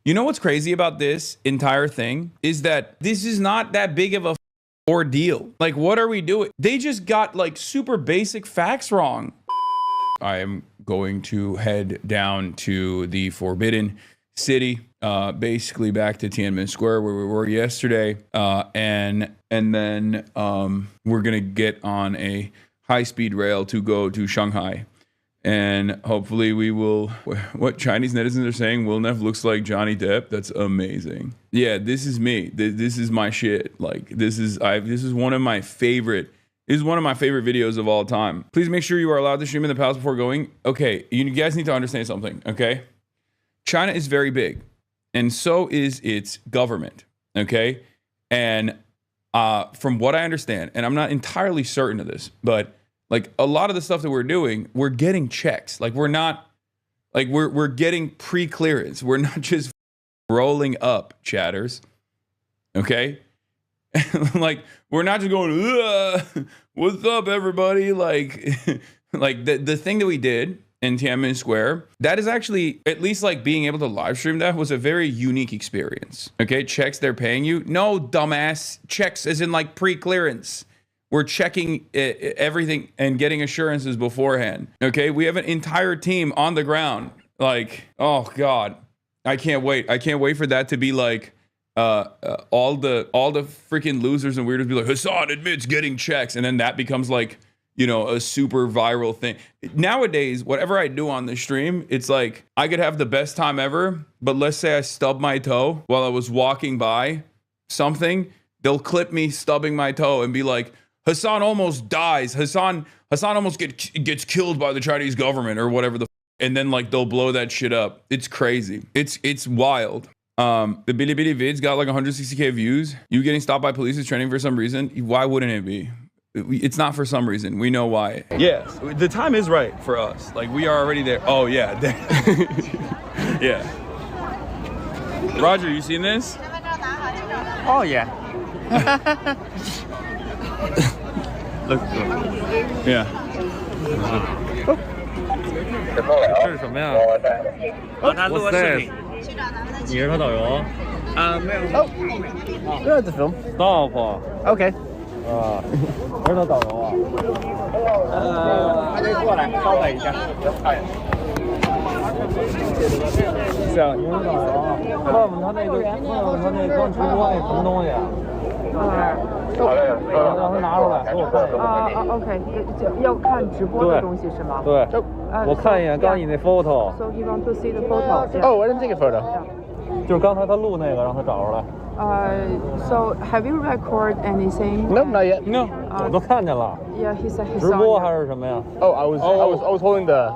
You know what's crazy about this entire thing is that this is not that big of a ordeal. Like, what are we doing? They just got like super basic facts wrong. I am going to head down to the Forbidden City, basically back to Tiananmen Square where we were yesterday, and then we're gonna get on a high-speed rail to go to Shanghai, and hopefully we will. What Chinese netizens are saying, Wilnev looks like Johnny Depp. That's amazing. Yeah, this is me. This is my shit. Like this is one of my favorite. This is one of my favorite videos of all time. Please make sure you are allowed to stream in the palace before going. Okay, you guys need to understand something, okay? China is very big, and so is its government, okay? And from what I understand, and I'm not entirely certain of this, but like a lot of the stuff that we're doing, we're getting checks. Like we're not, like we're getting pre-clearance. We're not just rolling up, chatters, okay? Like we're not just going, what's up, everybody? Like, like the thing that we did in Tiananmen Square, that is actually, at least like being able to live stream that was a very unique experience. Okay, checks they're paying you. No, dumbass, checks as in like pre-clearance. We're checking everything and getting assurances beforehand. Okay, we have an entire team on the ground. Like, oh God, I can't wait. I can't wait for that to be like, all the freaking losers and weirdos be like, Hasan admits getting checks, and then that becomes like, you know, a super viral thing. Nowadays, whatever I do on the stream, it's like I could have the best time ever, but let's say I stub my toe while I was walking by something, they'll clip me stubbing my toe and be like, Hasan almost dies. Hasan almost gets killed by the Chinese government or whatever the and then like they'll blow that shit up. It's crazy. It's wild. The Bilibili vids got like 160K views. You getting stopped by police is trending for some reason. Why wouldn't it be? It's not for some reason. We know why. Yes, the time is right for us. Like we are already there. Oh yeah, yeah. Roger, you seen this? Oh yeah. Look. Yeah. 这是什么呀？他录个视频。你是他导游？没有。Where is the film? Stop. Okay. 我是他导游啊。还得过来稍等一下。是啊，你是导游。问问他那个，问问他那刚直播那什么东西。让他拿出来给我看一下。OK，要看直播的东西是吗？对，我看一眼刚你那 photo。 So he want to see the photo. Oh, I didn't take a photo. 就是刚才他录那个，让他找出来。So have you record anything? No, not yet. No， 我都看见了。 Yeah, he said he 直 saw 播 it. 还是什么呀？ Oh, I was holding the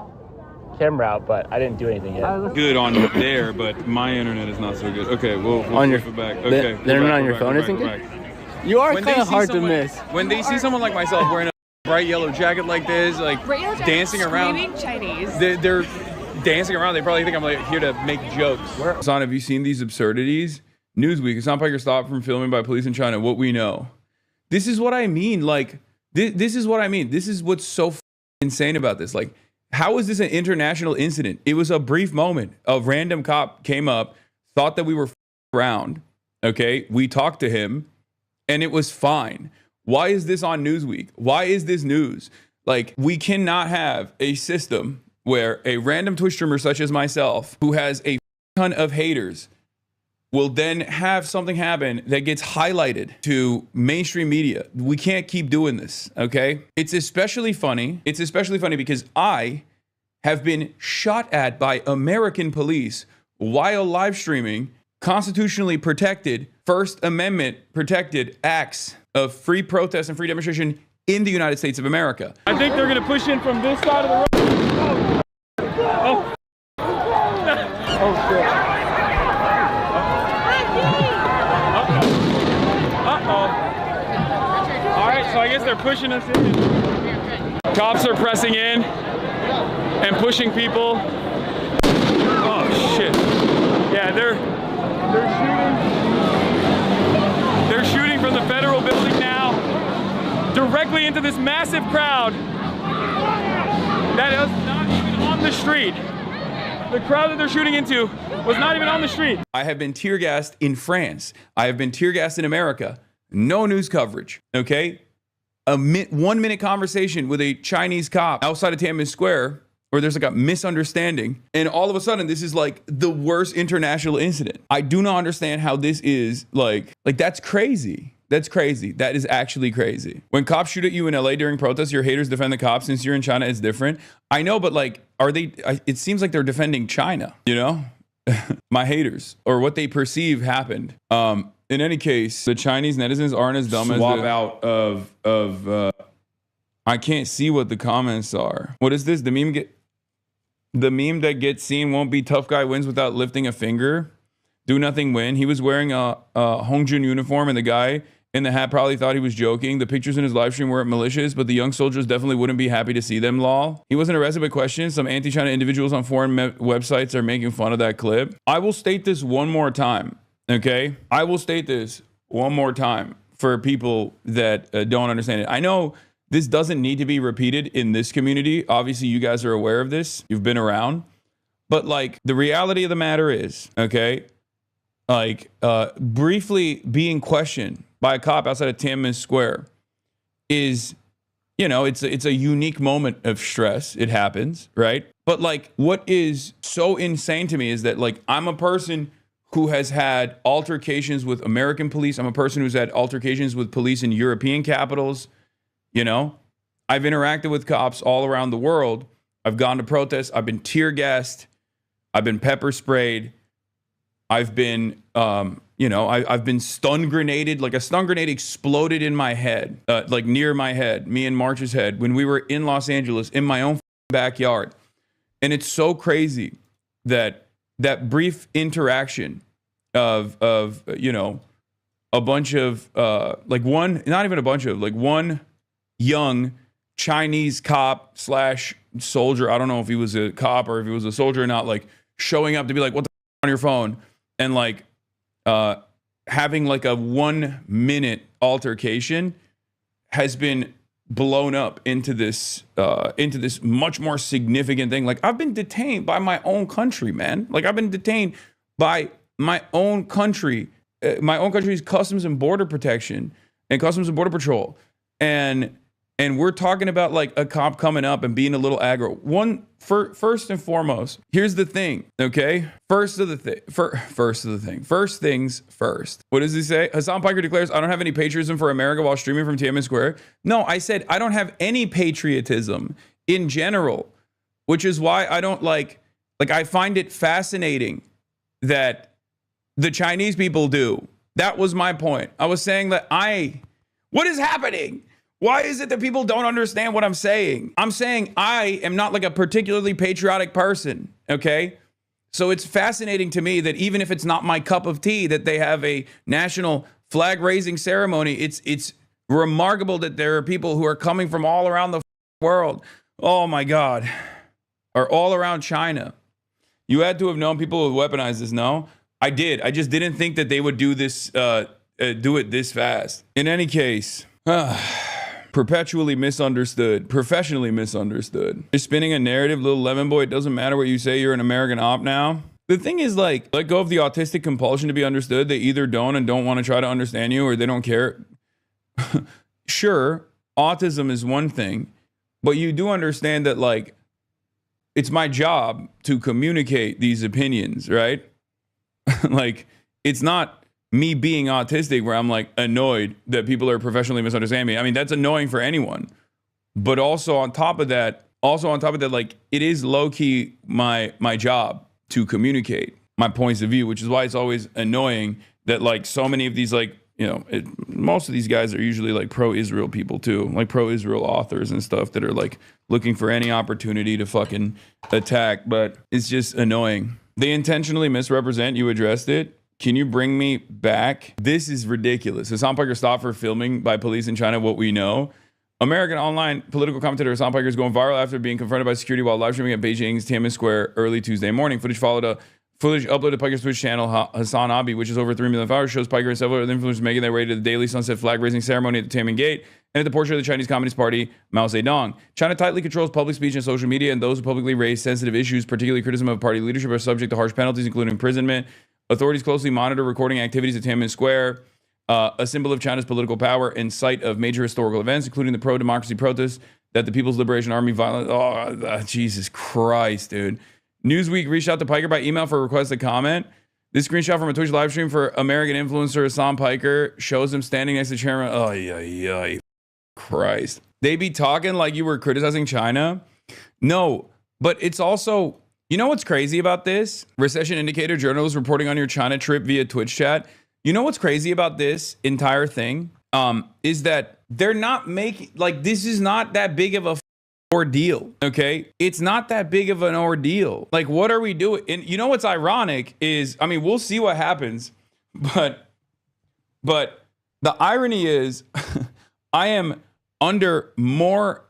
camera out, but I didn't do anything yet. Good on there, but my internet is not so good. Okay, we'll On your flip it back. Okay, they're not on your phone, isn't it? You are kind of hard to miss. When they see someone like myself wearing a bright yellow jacket like this, like dancing around, Chinese. They're dancing around. They probably think I'm like here to make jokes. Hasan, have you seen these absurdities? Newsweek, Hasan Piker stopped from filming by police in China. What we know. This is what I mean. Like, this is what I mean. This is what's so insane about this. Like, how is this an international incident? It was a brief moment. A random cop came up, thought that we were around. Okay, we talked to him, and it was fine. Why is this on Newsweek? Why is this news? Like, we cannot have a system where a random Twitch streamer such as myself, who has a ton of haters, will then have something happen that gets highlighted to mainstream media. We can't keep doing this, okay? It's especially funny. It's especially funny because I have been shot at by American police while live streaming constitutionally protected, First Amendment protected acts of free protest and free demonstration in the United States of America. I think they're gonna push in from this side of the road. Oh, oh shit. All right, so I guess they're pushing us in. Cops are pressing in and pushing people. Oh shit. Yeah, they're shooting from the federal building now directly into this massive crowd that is not even on the street. The crowd that they're shooting into was not even on the street. I have been tear gassed in France. I have been tear gassed in America. No news coverage, okay? A 1 minute conversation with a Chinese cop outside of Tiananmen Square where there's like a misunderstanding. And all of a sudden, this is like the worst international incident. I do not understand how this is like that's crazy. That's crazy. That is actually crazy. When cops shoot at you in LA during protests, your haters defend the cops. Since you're in China, it's different. I know, but like, are they, it seems like they're defending China, you know? My haters, or what they perceive happened. In any case, the Chinese netizens aren't as dumb as swap out of I can't see what the comments are. What is this? The meme that gets seen won't be tough guy wins without lifting a finger. Do nothing win. He was wearing a Hongjun uniform, and the guy in the hat probably thought he was joking. The pictures in his live stream weren't malicious, but the young soldiers definitely wouldn't be happy to see them, lol. He wasn't arrested by questions. Some anti-China individuals on foreign websites are making fun of that clip. I will state this one more time, okay? I will state this one more time for people that don't understand it. I know this doesn't need to be repeated in this community. Obviously, you guys are aware of this. You've been around. But, like, the reality of the matter is, okay, like, briefly being questioned by a cop outside of Tiananmen Square is, you know, it's a unique moment of stress. It happens, right? But like, what is so insane to me is that, like, I'm a person who has had altercations with American police. I'm a person who's had altercations with police in European capitals. You know, I've interacted with cops all around the world. I've gone to protests. I've been tear gassed. I've been pepper sprayed. I've been, you know, I've been stun grenaded. Like, a stun grenade exploded in my head, like near my head, me and March's head, when we were in Los Angeles in my own backyard. And it's so crazy that that brief interaction of you know, a bunch of like one, not even a bunch of, like one young Chinese cop slash soldier. I don't know if he was a cop or if he was a soldier or not, like showing up to be like, what the f- on your phone? And like having like a 1 minute altercation has been blown up into this much more significant thing. Like, I've been detained by my own country, man. Like, I've been detained by my own country, my own country's Customs and Border Protection and Customs and Border Patrol. And we're talking about like a cop coming up and being a little aggro. First and foremost, here's the thing, okay? First things first. What does he say? Hasan Piker declares, I don't have any patriotism for America while streaming from Tiananmen Square. No, I said I don't have any patriotism in general, which is why I don't like I find it fascinating that the Chinese people do. That was my point. I was saying that what is happening? Why is it that people don't understand what I'm saying? I'm saying I am not like a particularly patriotic person, okay? So it's fascinating to me that even if it's not my cup of tea, that they have a national flag raising ceremony. It's remarkable that there are people who are coming from all around the world. Oh my God. Or all around China. You had to have known people would weaponize this, no? I did. I just didn't think that they would do this, do it this fast. In any case, perpetually misunderstood, professionally misunderstood. You're spinning a narrative, little lemon boy. It doesn't matter what you say. You're an American op now. The thing is, like, let go of the autistic compulsion to be understood. They either don't and don't want to try to understand you, or they don't care. Sure, autism is one thing, but you do understand that, like, it's my job to communicate these opinions, right? Like, it's not me being autistic where I'm like annoyed that people are professionally misunderstanding me. I mean, that's annoying for anyone. But also on top of that, like, it is low key my job to communicate my points of view, which is why it's always annoying that, like, so many of these, like, you know, most of these guys are usually like pro-Israel people too, like pro-Israel authors and stuff that are like looking for any opportunity to fucking attack. But it's just annoying. They intentionally misrepresent. You addressed it. Can you bring me back? This is ridiculous. Hasan Piker stopped for filming by police in China. What we know. American online political commentator Hasan Piker is going viral after being confronted by security while live streaming at Beijing's Tiananmen Square early Tuesday morning. Footage followed a Footage uploaded to Piker's Twitch channel, HasanAbi, which is over 3 million followers, shows Piker and several other influencers making their way to the daily sunset flag raising ceremony at the Tiananmen Gate and at the portrait of the Chinese Communist Party, Mao Zedong. China tightly controls public speech and social media, and those who publicly raise sensitive issues, particularly criticism of party leadership, are subject to harsh penalties, including imprisonment. Authorities closely monitor recording activities at Tiananmen Square, a symbol of China's political power and site of major historical events, including the pro-democracy protests that the People's Liberation Army violence. Oh, Jesus Christ, dude. Newsweek reached out to Piker by email for a request to comment. This screenshot from a Twitch live stream for American influencer Hasan Piker shows him standing next to chairman. Oh, yeah, Christ. They be talking like you were criticizing China? No, but it's also, you know what's crazy about this? Recession indicator journalists reporting on your China trip via Twitch chat. You know what's crazy about this entire thing? Is that they're not making, like, this is not that big of a ordeal, okay? It's not that big of an ordeal. Like, what are we doing? And you know what's ironic is, I mean, we'll see what happens, but the irony is I am under more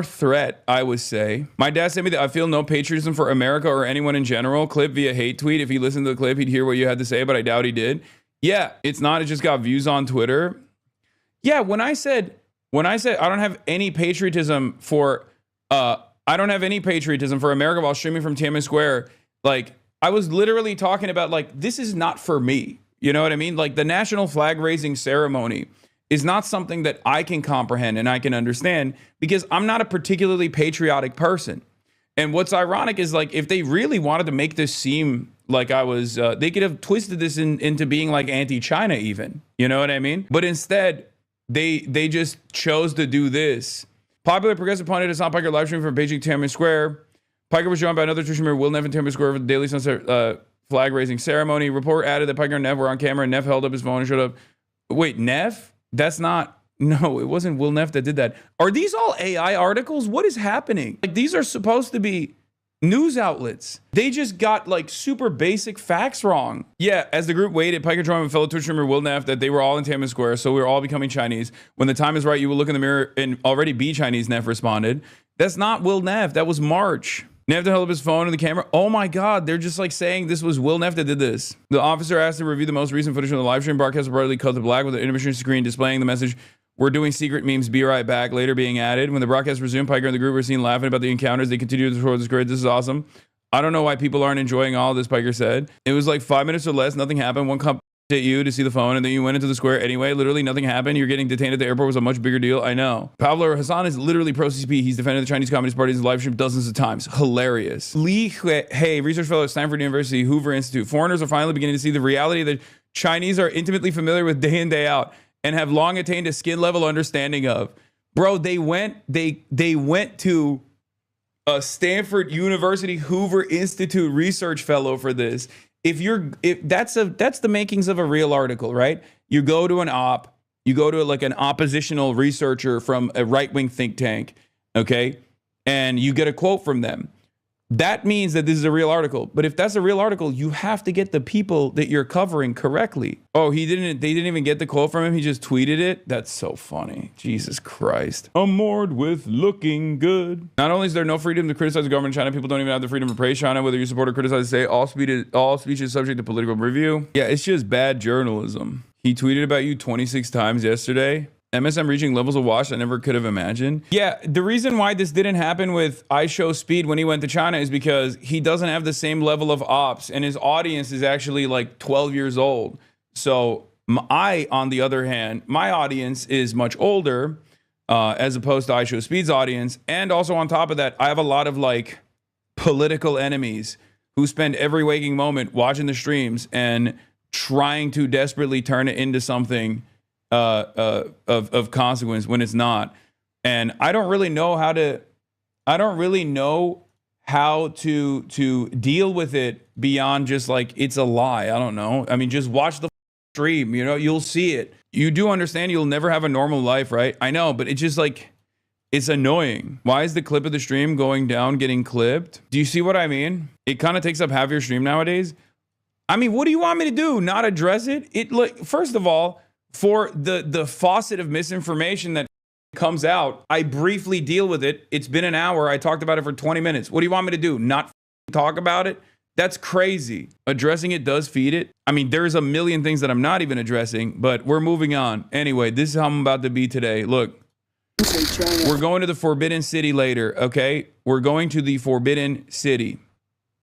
threat, I would say. My dad sent me that I feel no patriotism for America or anyone in general clip via hate tweet. If he listened to the clip, he'd hear what you had to say, but I doubt he did. Yeah, it's not, it just got views on Twitter. Yeah, when I said I don't have any patriotism for America while streaming from Tiananmen Square, like, I was literally talking about, like, this is not for me. You know what I mean? Like, the national flag raising ceremony is not something that I can comprehend and I can understand because I'm not a particularly patriotic person. And what's ironic is, like, if they really wanted to make this seem like I was, they could have twisted this into being like anti-China even. You know what I mean? But instead, they just chose to do this. Popular progressive pundit Hasan Piker live stream from Beijing Tiananmen Square. Piker was joined by another Twitch streamer, Will Neff, in Tiananmen Square for the daily sunset flag raising ceremony. Report added that Piker and Neff were on camera, and Neff held up his phone and showed up. Wait, Neff? That's not. No, it wasn't Will Neff that did that. Are these all AI articles? What is happening? Like, these are supposed to be news outlets. They just got, like, super basic facts wrong. Yeah, as the group waited, Piker joined with fellow Twitch streamer Will Neff that they were all in Tiananmen Square, so we were all becoming Chinese. When the time is right, you will look in the mirror and already be Chinese, Neff responded. That's not Will Neff. That was March. Neff held up his phone and the camera. Oh my God, they're just like saying this was Will Neff that did this. The officer asked to review the most recent footage from the live stream broadcast brightly cut to black with an intermission screen displaying the message, "We're doing secret memes, be right back," later being added. When the broadcast resumed, Piker and the group were seen laughing about the encounters. They continued to this grid. This is awesome. I don't know why people aren't enjoying all this, Piker said. It was like 5 minutes or less. Nothing happened. One cop at you to see the phone, and then you went into the square anyway. Literally nothing happened. You're getting detained at the airport was a much bigger deal. I know. Pablo Hasan is literally pro-CCP. He's defended the Chinese Communist Party in his live stream dozens of times. Hilarious. Li Hui, research fellow at Stanford University, Hoover Institute. Foreigners are finally beginning to see the reality that Chinese are intimately familiar with day in, day out and have long attained a skin level understanding of. Bro, they went to a Stanford University Hoover Institute research fellow for this. If that's the makings of a real article, right? You go to an op, you go to like an oppositional researcher from a right-wing think tank, okay? And you get a quote from them. That means that this is a real article. But if that's a real article, you have to get the people that you're covering correctly. Oh, they didn't even get the quote from him. He just tweeted it. That's so funny. Jesus Christ. I'm moored with looking good. Not only is there no freedom to criticize the government of China, people don't even have the freedom to praise China, whether you support or criticize, say all speech is subject to political review. Yeah, it's just bad journalism. He tweeted about you 26 times yesterday. MSM reaching levels of watch I never could have imagined. Yeah, the reason why this didn't happen with iShowSpeed when he went to China is because he doesn't have the same level of ops, and his audience is actually like 12 years old. So on the other hand, my audience is much older as opposed to iShowSpeed's audience. And also on top of that, I have a lot of like political enemies who spend every waking moment watching the streams and trying to desperately turn it into something of consequence when it's not. And I don't really know how to deal with it beyond just like, it's a lie. I don't know. I mean, just watch the stream, you know, you'll see it. You do understand you'll never have a normal life, right? I know, but it's just like, it's annoying. Why is the clip of the stream going down, getting clipped? Do you see what I mean? It kind of takes up half your stream nowadays. I mean, what do you want me to do? Not address it? First of all, for the faucet of misinformation that comes out, I briefly deal with it. It's been an hour. I talked about it for 20 minutes. What do you want me to do? Not talk about it? That's crazy. Addressing it does feed it. I mean, there's a million things that I'm not even addressing, but we're moving on. Anyway, this is how I'm about to be today. Look, we're going to the Forbidden City later, okay? We're going to the Forbidden City.